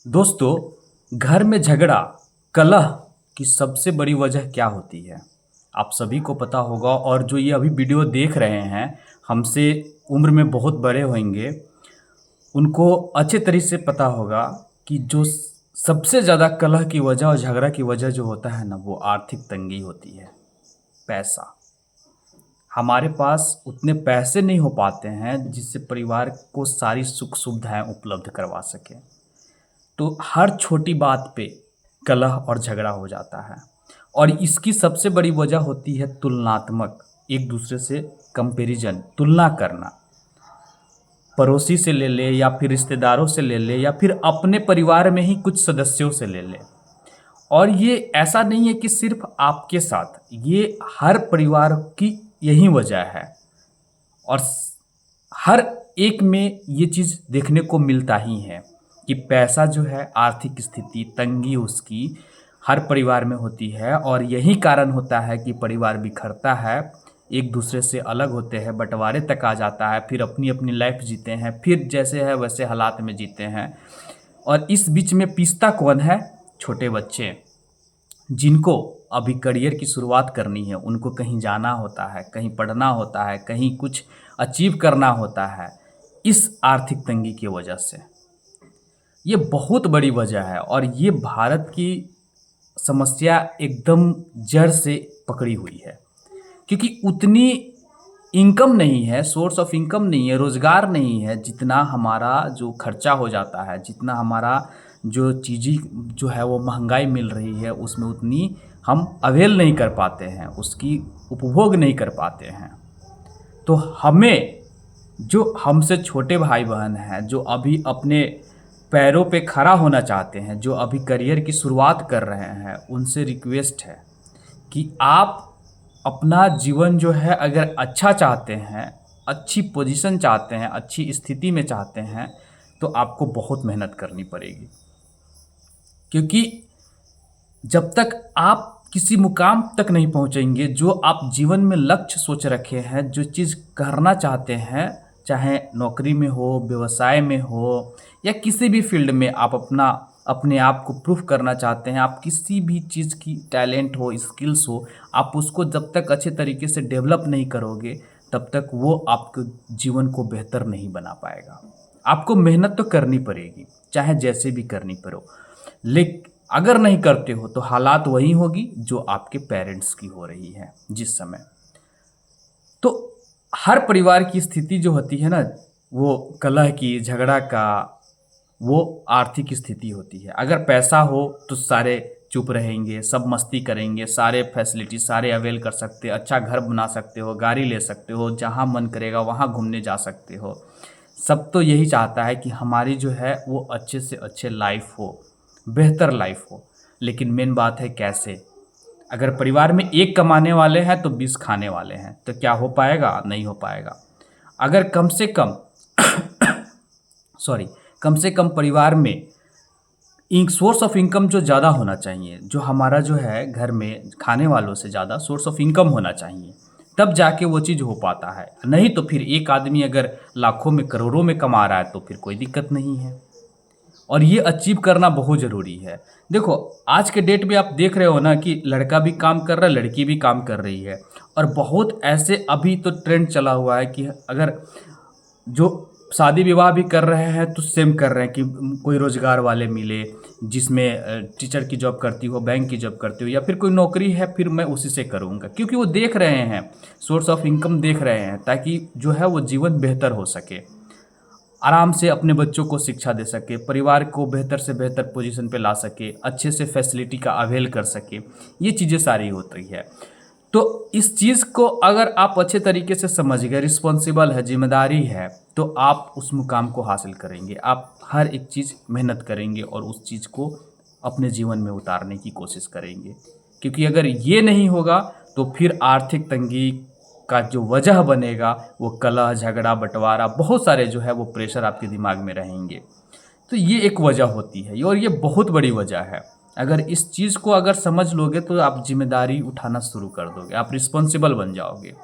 दोस्तों, घर में झगड़ा, कलह की सबसे बड़ी वजह क्या होती है? आप सभी को पता होगा और जो ये अभी वीडियो देख रहे हैं, हमसे उम्र में बहुत बड़े होंगे, उनको अच्छे तरीके से पता होगा कि जो सबसे ज़्यादा कलह की वजह और झगड़ा की वजह जो होता है ना, वो आर्थिक तंगी होती है, पैसा। हमारे पास उतने पैसे नहीं हो पाते हैं, जिससे परिवार को सारी सुख-सुविधाएँ उपलब्ध करवा सकें। तो हर छोटी बात पे कलह और झगड़ा हो जाता है और इसकी सबसे बड़ी वजह होती है तुलनात्मक, एक दूसरे से कंपैरिजन, तुलना करना। पड़ोसी से ले ले या फिर रिश्तेदारों से ले ले या फिर अपने परिवार में ही कुछ सदस्यों से ले ले। और ये ऐसा नहीं है कि सिर्फ आपके साथ, ये हर परिवार की यही वजह है और हर एक में ये चीज़ देखने को मिलता ही है कि पैसा जो है, आर्थिक स्थिति, तंगी उसकी हर परिवार में होती है और यही कारण होता है कि परिवार बिखरता है, एक दूसरे से अलग होते हैं, बँटवारे तक आ जाता है, फिर अपनी-अपनी लाइफ़ जीते हैं, फिर जैसे है वैसे हालात में जीते हैं। और इस बीच में पिसता कौन है? छोटे बच्चे, जिनको अभी करियर की शुरुआत करनी है, उनको कहीं जाना होता है, कहीं पढ़ना होता है, कहीं कुछ अचीव करना होता है, इस आर्थिक तंगी की वजह से। ये बहुत बड़ी वजह है और ये भारत की समस्या एकदम जड़ से पकड़ी हुई है, क्योंकि उतनी इनकम नहीं है, सोर्स ऑफ इनकम नहीं है, रोज़गार नहीं है, जितना हमारा जो खर्चा हो जाता है, जितना हमारा जो चीज़ें जो है वो महँगाई मिल रही है, उसमें उतनी हम अवेल नहीं कर पाते हैं, उसकी उपभोग नहीं कर पाते हैं। तो हमें, जो हमसे छोटे भाई-बहन हैं, जो अभी अपने पैरों पे खड़ा होना चाहते हैं, जो अभी करियर की शुरुआत कर रहे हैं, उनसे रिक्वेस्ट है कि आप अपना जीवन जो है अगर अच्छा चाहते हैं, अच्छी पोज़ीशन चाहते हैं, अच्छी स्थिति में चाहते हैं, तो आपको बहुत मेहनत करनी पड़ेगी। क्योंकि जब तक आप किसी मुकाम तक नहीं पहुँचेंगे, जो आप जीवन में लक्ष्य सोच रखे हैं, जो चीज़ करना चाहते हैं, चाहे नौकरी में हो, व्यवसाय में हो या किसी भी फ़ील्ड में आप अपने आप को प्रूफ़ करना चाहते हैं, आप किसी भी चीज़ की टैलेंट हो, स्किल्स हो, आप उसको जब तक अच्छे तरीके से डेवलप नहीं करोगे, तब तक वो आपके जीवन को बेहतर नहीं बना पाएगा। आपको मेहनत तो करनी पड़ेगी, चाहे जैसे भी करनी पड़ो। अगर नहीं करते हो तो हालात वही होगी जो आपके पेरेंट्स की हो रही है जिस समय। तो हर परिवार की स्थिति जो होती है ना, वो कलह की, झगड़ा का, वो आर्थिक स्थिति होती है। अगर पैसा हो तो सारे चुप रहेंगे, सब मस्ती करेंगे, सारे फैसिलिटी सारे अवेल कर सकते, अच्छा घर बना सकते हो, गाड़ी ले सकते हो, जहाँ मन करेगा वहाँ घूमने जा सकते हो। सब तो यही चाहता है कि हमारी जो है वो अच्छे से अच्छे लाइफ हो, बेहतर लाइफ हो। लेकिन मेन बात है कैसे? अगर परिवार में एक कमाने वाले हैं तो 20 खाने वाले हैं, तो क्या हो पाएगा? नहीं हो पाएगा। अगर कम से कम सॉरी, कम से कम परिवार में सोर्स ऑफ इनकम जो ज़्यादा होना चाहिए, जो हमारा जो है घर में खाने वालों से ज़्यादा सोर्स ऑफ इनकम होना चाहिए, तब जाके वो चीज़ हो पाता है। नहीं तो फिर एक आदमी अगर लाखों में, करोड़ों में कमा रहा है तो फिर कोई दिक्कत नहीं है और ये अचीव करना बहुत ज़रूरी है। देखो, आज के डेट में आप देख रहे हो ना कि लड़का भी काम कर रहा है, लड़की भी काम कर रही है और बहुत ऐसे अभी तो ट्रेंड चला हुआ है कि अगर जो शादी विवाह भी कर रहे हैं तो सेम कर रहे हैं कि कोई रोज़गार वाले मिले, जिसमें टीचर की जॉब करती हो, बैंक की जॉब करती हो या फिर कोई नौकरी है, फिर मैं उसी से करूँगा। क्योंकि वो देख रहे हैं, सोर्स ऑफ इनकम देख रहे हैं, ताकि जो है वो जीवन बेहतर हो सके, आराम से अपने बच्चों को शिक्षा दे सके, परिवार को बेहतर से बेहतर पोजीशन पे ला सके, अच्छे से फैसिलिटी का अवेल कर सके, ये चीज़ें सारी होती है। तो इस चीज़ को अगर आप अच्छे तरीके से समझ गए, रिस्पॉन्सिबल है, ज़िम्मेदारी है, तो आप उस मुकाम को हासिल करेंगे। आप हर एक चीज़ मेहनत करेंगे और उस चीज़ को अपने जीवन में उतारने की कोशिश करेंगे। क्योंकि अगर ये नहीं होगा तो फिर आर्थिक तंगी का जो वजह बनेगा, वो कलह, झगड़ा, बँटवारा, बहुत सारे जो है वो प्रेशर आपके दिमाग में रहेंगे। तो ये एक वजह होती है और ये बहुत बड़ी वजह है। अगर इस चीज़ को अगर समझ लोगे तो आप ज़िम्मेदारी उठाना शुरू कर दोगे, आप रिस्पॉन्सिबल बन जाओगे।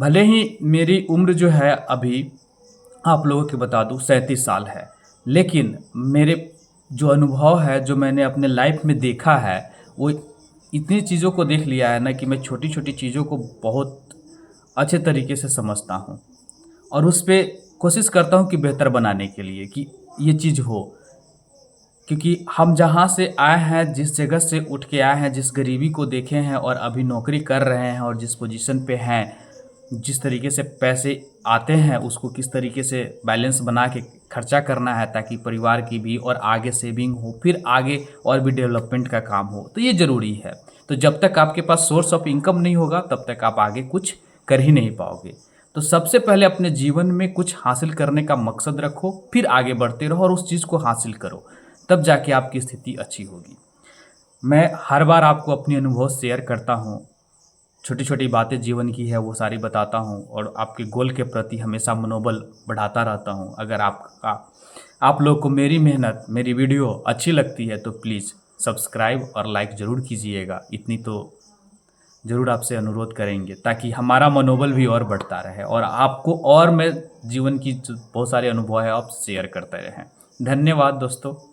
भले ही मेरी उम्र जो है अभी आप लोगों को बता दूँ 37 साल है, लेकिन मेरे जो अनुभव है, जो मैंने अपने लाइफ में देखा है, वो इतनी चीज़ों को देख लिया है ना कि मैं छोटी-छोटी चीज़ों को बहुत अच्छे तरीके से समझता हूँ और उस पे कोशिश करता हूँ कि बेहतर बनाने के लिए कि ये चीज़ हो। क्योंकि हम जहाँ से आए हैं, जिस जगह से उठ के आए हैं, जिस गरीबी को देखे हैं और अभी नौकरी कर रहे हैं और जिस पोजीशन पे हैं, जिस तरीके से पैसे आते हैं, उसको किस तरीके से बैलेंस बना के खर्चा करना है ताकि परिवार की भी और आगे सेविंग हो, फिर आगे और भी डेवलपमेंट का काम हो, तो ये ज़रूरी है। तो जब तक आपके पास सोर्स ऑफ इनकम नहीं होगा, तब तक आप आगे कुछ कर ही नहीं पाओगे। तो सबसे पहले अपने जीवन में कुछ हासिल करने का मकसद रखो, फिर आगे बढ़ते रहो और उस चीज़ को हासिल करो। तब जाके आपकी स्थिति अच्छी होगी। मैं हर बार आपको अपनी अनुभव शेयर करता हूँ, छोटी-छोटी बातें जीवन की है वो सारी बताता हूँ और आपके गोल के प्रति हमेशा मनोबल बढ़ाता रहता हूँ। अगर आप लोग को मेरी मेहनत, मेरी वीडियो अच्छी लगती है तो प्लीज़ सब्सक्राइब और लाइक ज़रूर कीजिएगा। इतनी तो ज़रूर आपसे अनुरोध करेंगे ताकि हमारा मनोबल भी और बढ़ता रहे और आपको और मैं जीवन की जो बहुत सारे अनुभव है आप शेयर करते रहें। धन्यवाद दोस्तों।